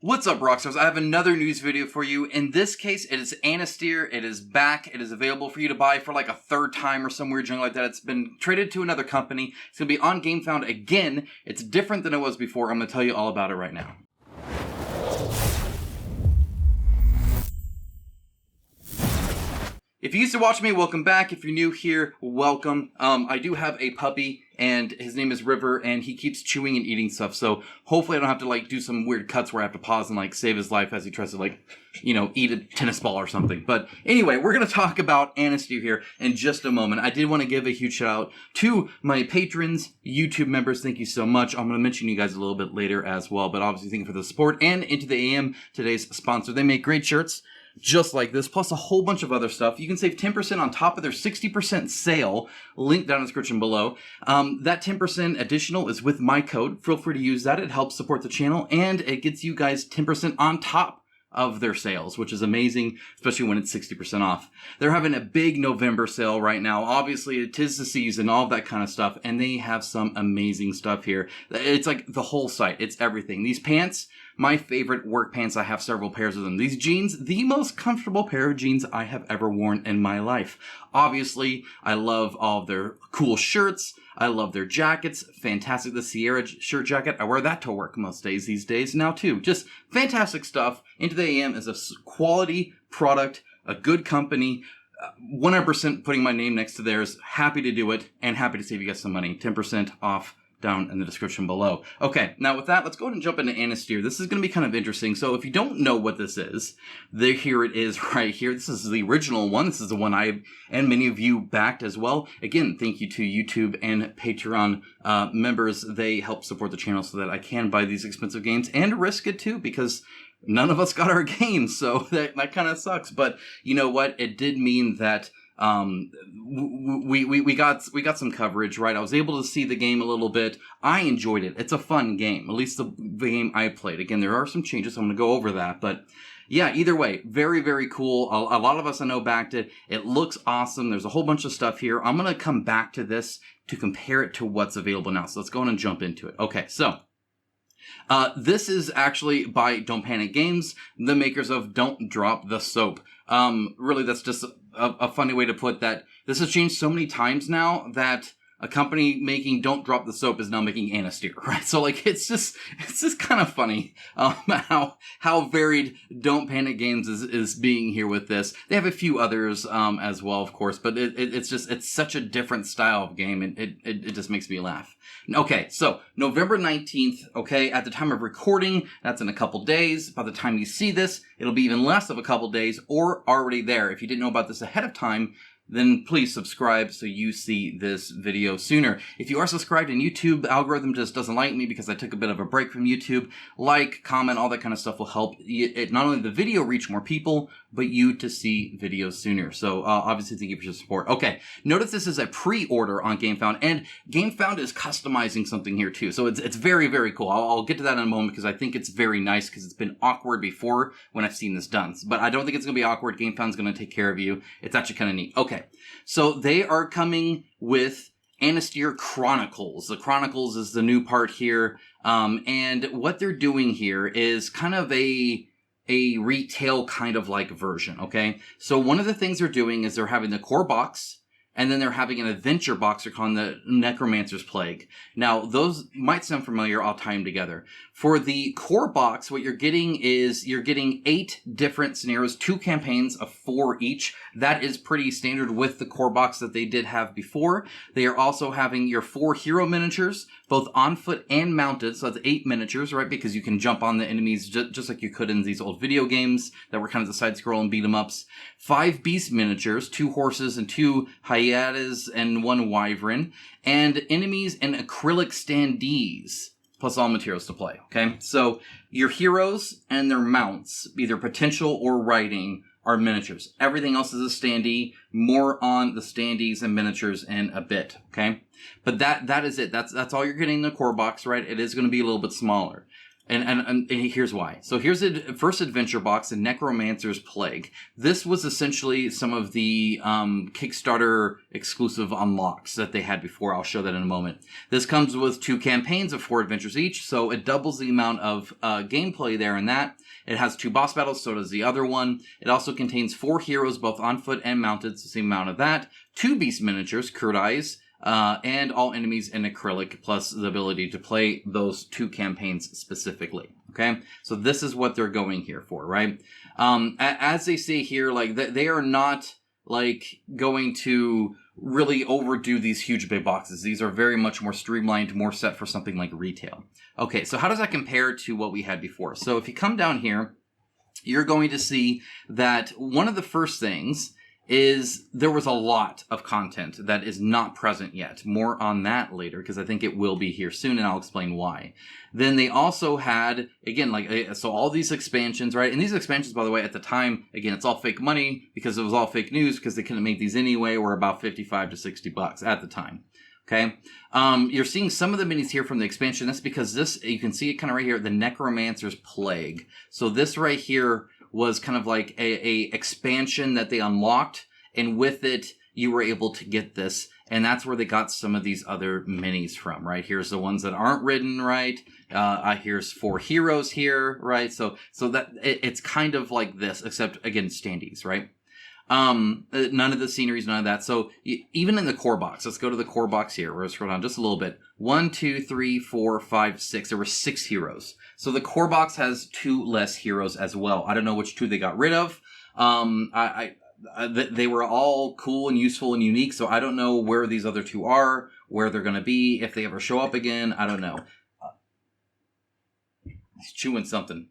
What's up, Rockstars? I have another news video for you. In this case, it is Anastyr. It is back. It is available for you to buy for like a third time or some weird junk like that. It's been traded to another company. It's going to be on GameFound again. It's different than it was before. I'm going to tell you all about it right now. If you used to watch me, welcome back. If you're new here, welcome. I do have a puppy, and his name is River, and he keeps chewing and eating stuff, so hopefully I don't have to, like, do some weird cuts where I have to pause and, like, save his life as he tries to, like, you know, eat a tennis ball or something. But anyway, we're going to talk about Anastyr here in just a moment. I did want to give a huge shout out to my patrons, YouTube members. Thank you so much. I'm going to mention you guys a little bit later as well, but obviously thank you for the support. And Into the AM, today's sponsor. They make great shirts just like this, plus a whole bunch of other stuff. You can save 10% on top of their 60% sale, link down in the description below. That 10% additional is with my code. Feel free to use that. It helps support the channel, and it gets you guys 10% on top of their sales, which is amazing, especially when it's 60% off. They're having a big November sale right now. Obviously, it is the season, all that kind of stuff, and they have some amazing stuff here. It's like the whole site. It's everything. These pants, my favorite work pants. I have several pairs of them. These jeans, the most comfortable pair of jeans I have ever worn in my life. Obviously, I love all of their cool shirts. I love their jackets. Fantastic. The Sierra shirt jacket, I wear that to work most days these days now too. Just fantastic stuff. Into the AM is a quality product, a good company. 100% putting my name next to theirs. Happy to do it, and happy to save you guys some money. 10% off down in the description below. Okay, now with that, let's go ahead and jump into Anastyr. This is going to be kind of interesting. So if you don't know what this is, here it is right here. This is the original one. This is the one I and many of you backed as well. Again, thank you to YouTube and Patreon members. They help support the channel so that I can buy these expensive games and risk it too, because none of us got our games, so that kind of sucks. But you know what? It did mean that we got some coverage, right? I was able to see the game a little bit. I enjoyed it. It's a fun game, at least the game I played. Again, there are some changes. I'm going to go over that, but yeah, either way, very, very cool. A lot of us I know backed it. It looks awesome. There's a whole bunch of stuff here. I'm going to come back to this to compare it to what's available now. So let's go on and jump into it. Okay, so this is actually by Don't Panic Games, the makers of Don't Drop the Soap. Really, that's just a funny way to put that. This has changed so many times now that a company making Don't Drop the Soap is now making Anastyr, right? So like, it's just kind of funny, how varied Don't Panic Games is being here with this. They have a few others, as well, of course, but it's such a different style of game, and it just makes me laugh. Okay, so November 19th, okay, at the time of recording, that's in a couple days. By the time you see this, it'll be even less of a couple days or already there. If you didn't know about this ahead of time, then please subscribe so you see this video sooner. If you are subscribed and YouTube, the algorithm just doesn't like me because I took a bit of a break from YouTube. Like, comment, all that kind of stuff will help it not only the video reach more people, but you to see videos sooner. So obviously thank you for your support. Okay, notice this is a pre-order on GameFound, and GameFound is customizing something here too. So it's very, very cool. I'll get to that in a moment because I think it's very nice, because it's been awkward before when I've seen this done. But I don't think it's going to be awkward. GameFound's going to take care of you. It's actually kind of neat. Okay, so they are coming with Anastyr Chronicles. The Chronicles is the new part here. And what they're doing here is kind of a retail kind of like version, okay? So one of the things they're doing is they're having the core box, and then they're having an adventure box they're calling the Necromancer's Plague. Now, those might sound familiar. I'll tie them together. For the core box, what you're getting is you're getting 8 different scenarios, 2 campaigns of 4 each. That is pretty standard with the core box that they did have before. They are also having your 4 hero miniatures, both on foot and mounted. So that's 8 miniatures, right? Because you can jump on the enemies just like you could in these old video games that were kind of the side-scroll and beat-em-ups. 5 beast miniatures, 2 horses and 2 hyenas and 1 wyvern, and enemies and acrylic standees, plus all materials to play, okay? So your heroes and their mounts, either potential or riding, are miniatures. Everything else is a standee. More on the standees and miniatures in a bit, okay? But that is it. That's all you're getting in the core box, right? It is going to be a little bit smaller. And here's why. So here's the first adventure box, the Necromancer's Plague. This was essentially some of the Kickstarter exclusive unlocks that they had before. I'll show that in a moment. This comes with 2 campaigns of 4 adventures each, so it doubles the amount of gameplay there in that. It has 2 boss battles, so does the other one. It also contains 4 heroes, both on foot and mounted, it's the same amount of that. 2 beast miniatures, Curt Eyes, and all enemies in acrylic, plus the ability to play those 2 campaigns specifically. Okay, so this is what they're going here for, right? As they say here, like they are not like going to really overdo these huge big boxes. These are very much more streamlined, more set for something like retail. Okay, so how does that compare to what we had before? So if you come down here, you're going to see that one of the first things is there was a lot of content that is not present yet. More on that later, because I think it will be here soon, and I'll explain why. Then they also had, again, like, so all these expansions, right? And these expansions, by the way, at the time, again, it's all fake money because it was all fake news because they couldn't make these anyway, were about 55 to 60 bucks at the time. Okay. You're seeing some of the minis here from the expansion. That's because this, you can see it kind of right here, the Necromancer's Plague. So this right here was kind of like a expansion that they unlocked, and with it, you were able to get this, and that's where they got some of these other minis from, right? Here's the ones that aren't written, right? Here's 4 heroes here, right? So that it's kind of like this, except again, standees, right? None of the sceneries, none of that. So even in the core box, let's go to the core box here. We're going to scroll down just a little bit. 1, 2, 3, 4, 5, 6. There were 6 heroes. So the core box has 2 less heroes as well. I don't know which 2 they got rid of. They were all cool and useful and unique. So I don't know where these other 2 are, where they're going to be, if they ever show up again. I don't know. He's chewing something.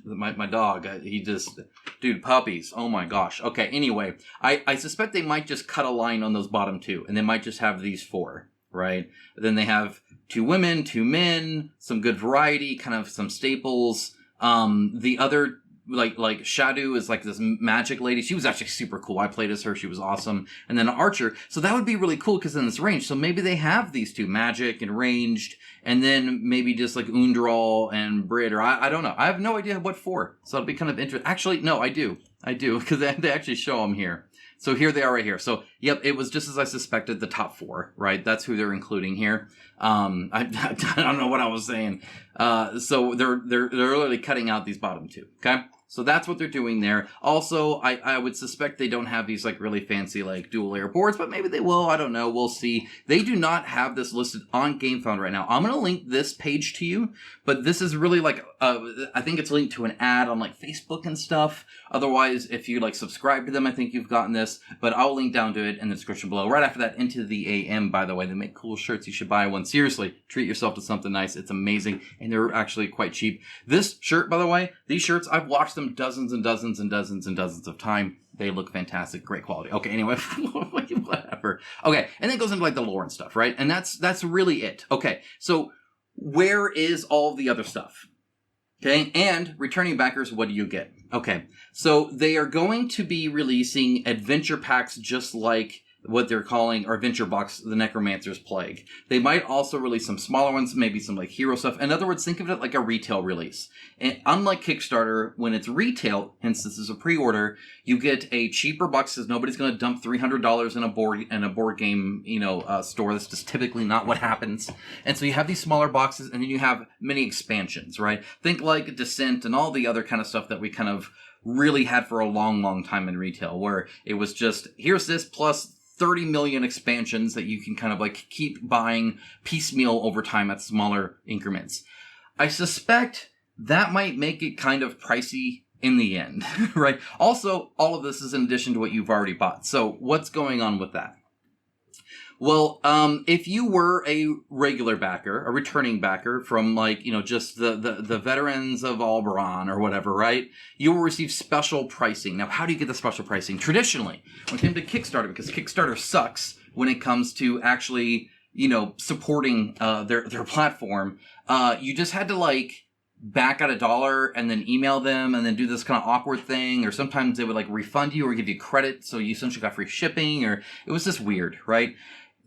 My dog, he just, dude, puppies. Oh my gosh. Okay, anyway, I suspect they might just cut a line on those bottom 2, and they might just have these 4, right? Then they have 2 women, 2 men, some good variety, kind of some staples. The other, like Shadow is like this magic lady. She was actually super cool. I played as her. She was awesome. And then an archer. So that would be really cool because in this range. So maybe they have these 2, magic and ranged, and then maybe just like Undral and Brit, or I don't know. I have no idea what for. So it'll be kind of interesting. Actually, no, I do because they actually show them here. So here they are right here. So, yep, it was just as I suspected, the top 4, right? That's who they're including here. I don't know what I was saying. So they're literally cutting out these bottom 2, okay? So that's what they're doing there. Also, I would suspect they don't have these like really fancy like dual layer boards, but maybe they will. I don't know. We'll see. They do not have this listed on GameFound right now. I'm going to link this page to you, but this is really like, I think it's linked to an ad on like Facebook and stuff. Otherwise, if you like subscribe to them, I think you've gotten this, but I'll link down to it in the description below. Right after that, Into the AM, by the way, they make cool shirts. You should buy one. Seriously, treat yourself to something nice. It's amazing, and they're actually quite cheap. This shirt, by the way, these shirts, I've watched them dozens and dozens and dozens and dozens of time. They look fantastic. Great quality. Okay, anyway, whatever. Okay, and then it goes into like the lore and stuff, right? And that's really it. Okay, so where is all the other stuff? Okay, and returning backers, what do you get? Okay, so they are going to be releasing adventure packs just like what they're calling, or adventure box, the Necromancer's Plague. They might also release some smaller ones, maybe some like hero stuff. In other words, think of it like a retail release. And unlike Kickstarter, when it's retail, hence this is a pre-order, you get a cheaper box because nobody's going to dump $300 in a board game, store. That's just typically not what happens. And so you have these smaller boxes, and then you have many expansions, right? Think like Descent and all the other kind of stuff that we kind of really had for a long, long time in retail, where it was just, here's this plus 30 million expansions that you can kind of like keep buying piecemeal over time at smaller increments. I suspect that might make it kind of pricey in the end, right? Also, all of this is in addition to what you've already bought. So what's going on with that? Well, if you were a regular backer, a returning backer from like, just the veterans of Alberon or whatever, right? You will receive special pricing. Now, how do you get the special pricing? Traditionally, when it came to Kickstarter, because Kickstarter sucks when it comes to actually, supporting their platform, you just had to like back out $1 and then email them and then do this kind of awkward thing, or sometimes they would like refund you or give you credit, so you essentially got free shipping, or it was just weird, right?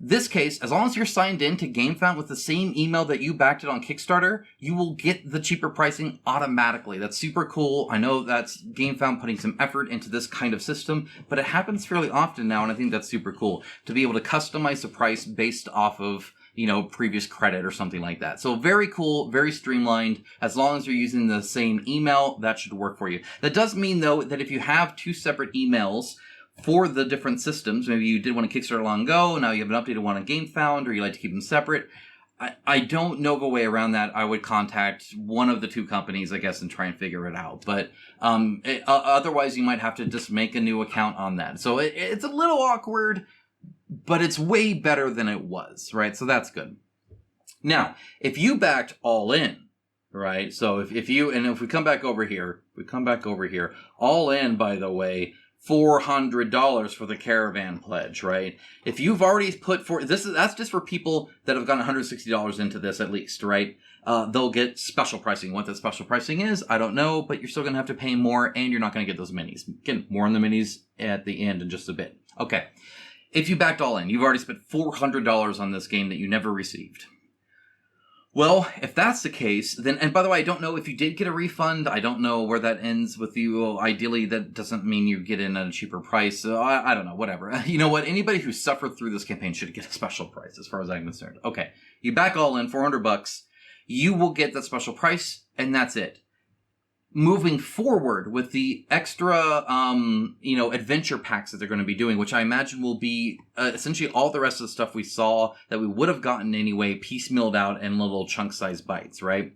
This case, as long as you're signed in to GameFound with the same email that you backed it on Kickstarter, you will get the cheaper pricing automatically. That's super cool. I know that's GameFound putting some effort into this kind of system, but it happens fairly often now, and I think that's super cool to be able to customize the price based off of, you know, previous credit or something like that. So very cool, very streamlined. As long as you're using the same email, that should work for you. That does mean, though, that if you have two separate emails for the different systems, maybe you did one on Kickstarter long ago, now you have an updated one on GameFound, or you like to keep them separate, I don't know of a way around that. I would contact one of the two companies, I guess, and try and figure it out. But otherwise, you might have to just make a new account on that. So it's a little awkward, but it's way better than it was, right? So that's good. Now, if you backed all in, right? So if we come back over here, all in, by the way, $400 for the caravan pledge, right? If you've already put that's just for people that have gotten $160 into this at least, right? They'll get special pricing. What that special pricing is, I don't know, but you're still going to have to pay more, and you're not going to get those minis. Again, more on the minis at the end in just a bit. Okay. If you backed all in, you've already spent $400 on this game that you never received. Well, if that's the case, then, and by the way, I don't know if you did get a refund. I don't know where that ends with you. Ideally, that doesn't mean you get in at a cheaper price. So I don't know, whatever. You know what? Anybody who suffered through this campaign should get a special price as far as I'm concerned. Okay. You back all in, $400. You will get that special price, and that's it. Moving forward with the extra, adventure packs that they're going to be doing, which I imagine will be essentially all the rest of the stuff we saw that we would have gotten anyway, piecemealed out in little chunk-sized bites, right?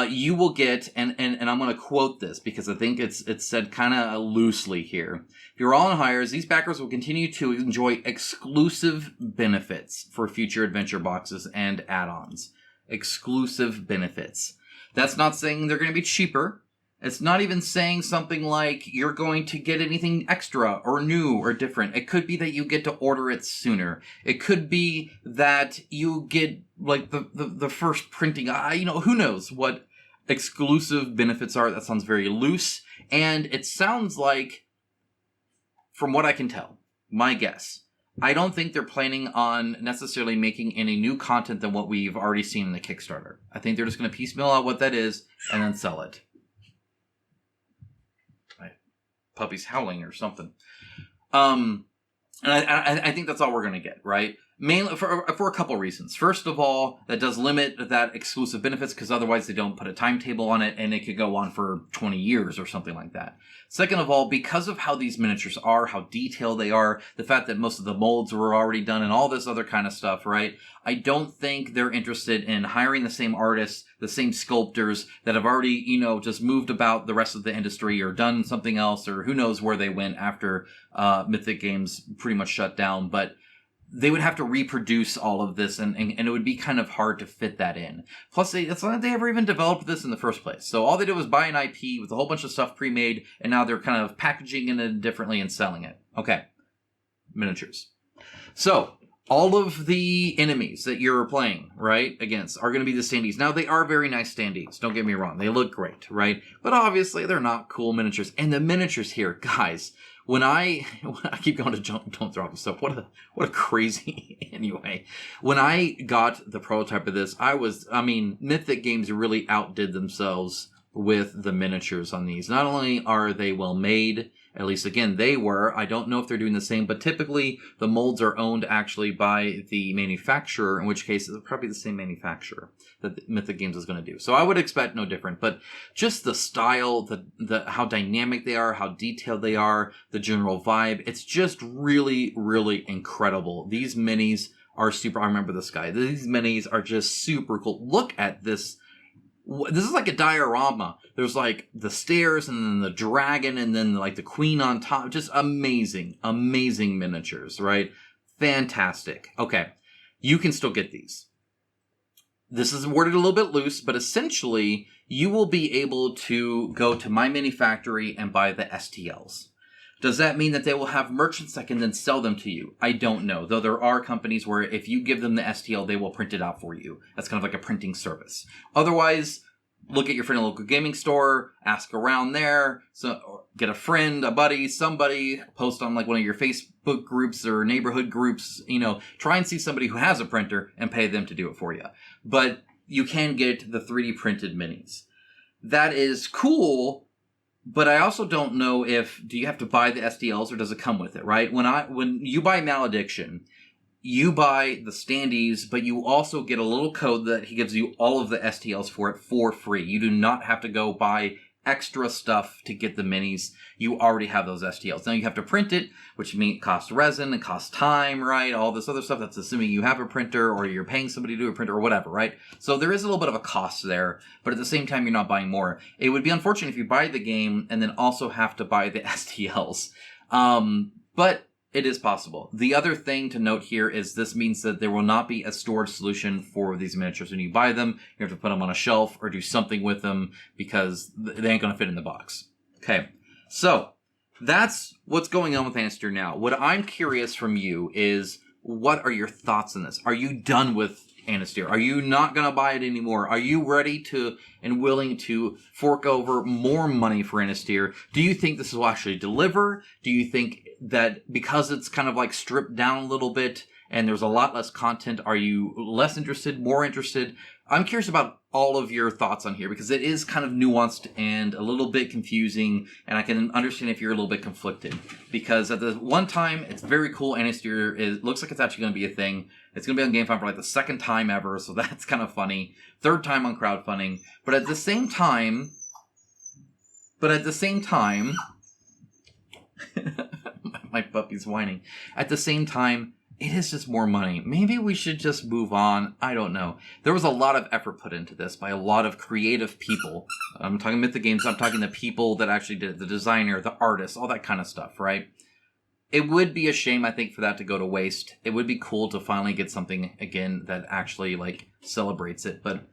You will get, and I'm going to quote this because I think it's said kind of loosely here. If you're all in hires, these backers will continue to enjoy exclusive benefits for future adventure boxes and add-ons. Exclusive benefits. That's not saying they're going to be cheaper. It's not even saying something like you're going to get anything extra or new or different. It could be that you get to order it sooner. It could be that you get like the first printing. Who knows what exclusive benefits are. That sounds very loose. And it sounds like, from what I can tell, my guess, I don't think they're planning on necessarily making any new content than what we've already seen in the Kickstarter. I think they're just going to piecemeal out what that is and then sell it. Puppies howling or something. And I think that's all we're going to get, right? Mainly for a couple reasons. First of all, that does limit that exclusive benefits because otherwise they don't put a timetable on it and it could go on for 20 years or something like that. Second of all, because of how these miniatures are, how detailed they are, the fact that most of the molds were already done and all this other kind of stuff, right? I don't think they're interested in hiring the same artists, the same sculptors that have already, just moved about the rest of the industry or done something else, or who knows where they went after Mythic Games pretty much shut down. But they would have to reproduce all of this, and it would be kind of hard to fit that in. Plus, it's not like they ever even developed this in the first place. So all they did was buy an IP with a whole bunch of stuff pre-made, and now they're kind of packaging it differently and selling it. Okay. Miniatures. So, all of the enemies that you're playing, right, against are going to be the standees. Now, they are very nice standees. Don't get me wrong. They look great, right? But obviously, they're not cool miniatures. And the miniatures here, guys, when I keep going to don't throw off stuff. What a crazy anyway. When I got the prototype of this, Mythic Games really outdid themselves with the miniatures on these. Not only are they well made, at least again they were. I don't know if they're doing the same, but typically the molds are owned actually by the manufacturer, in which case it's probably the same manufacturer that Mythic Games is going to do. So I would expect no different, but just the style, the how dynamic they are, how detailed they are, the general vibe, it's just really, really incredible. These minis are super. I remember this guy. These minis are just super cool. Look at this. This is like a diorama. There's like the stairs and then the dragon and then like the queen on top. Just amazing, amazing miniatures, right? Fantastic. Okay. You can still get these. This is worded a little bit loose, but essentially you will be able to go to My Mini Factory and buy the STLs. Does that mean that they will have merchants that can then sell them to you? I don't know. Though there are companies where if you give them the STL, they will print it out for you. That's kind of like a printing service. Otherwise, look at your friend at a local gaming store, ask around there, so get a friend, a buddy, somebody, post on like one of your Facebook groups or neighborhood groups, try and see somebody who has a printer and pay them to do it for you. But you can get the 3D printed minis. That is cool, but I also don't know do you have to buy the STLs or does it come with it, right? When you buy Malediction, you buy the standees, but you also get a little code that he gives you all of the STLs for it for free. You do not have to go buy extra stuff to get the minis. You already have those STLs. Now you have to print it, which means it costs resin, it costs time, right? All this other stuff. That's assuming you have a printer or you're paying somebody to do a printer or whatever, right? So there is a little bit of a cost there, but at the same time, you're not buying more. It would be unfortunate if you buy the game and then also have to buy the STLs. But it is possible. The other thing to note here is this means that there will not be a storage solution for these miniatures. When you buy them, you have to put them on a shelf or do something with them because they ain't going to fit in the box. Okay, so that's what's going on with Anastyr now. What I'm curious from you is, what are your thoughts on this? Are you done with Anastyr? Are you not going to buy it anymore? Are you ready to and willing to fork over more money for Anastyr? Do you think this will actually deliver? Do you think that because it's kind of like stripped down a little bit and there's a lot less content, are you less interested, more interested? I'm curious about all of your thoughts on here because it is kind of nuanced and a little bit confusing, and I can understand if you're a little bit conflicted because at the one time it's very cool. Anastyr looks like it's actually going to be a thing. It's going to be on GameFound for like the second time ever, so that's kind of funny. Third time on crowdfunding, but at the same time, my puppy's whining. At the same time, it is just more money. Maybe we should just move on. I don't know. There was a lot of effort put into this by a lot of creative people. I'm talking Mythic Games. I'm talking the people that actually did it, the designer, the artist, all that kind of stuff, right? It would be a shame, I think, for that to go to waste. It would be cool to finally get something, again, that actually, celebrates it. But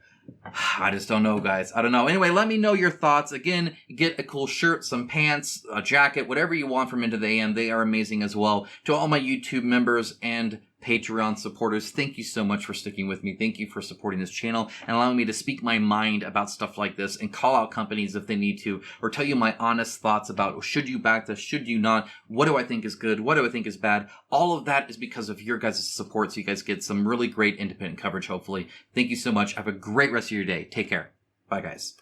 I just don't know, guys. I don't know. Anyway, let me know your thoughts. Again, get a cool shirt, some pants, a jacket, whatever you want from Into the AM. They are amazing as well. To all my YouTube members and Patreon supporters, thank you so much for sticking with me. Thank you for supporting this channel and allowing me to speak my mind about stuff like this and call out companies if they need to, or tell you my honest thoughts about should you back this, should you not, what do I think is good, what do I think is bad. All of that is because of your guys' support, so you guys get some really great independent coverage, hopefully. Thank you so much. Have a great rest of your day. Take care. Bye, guys.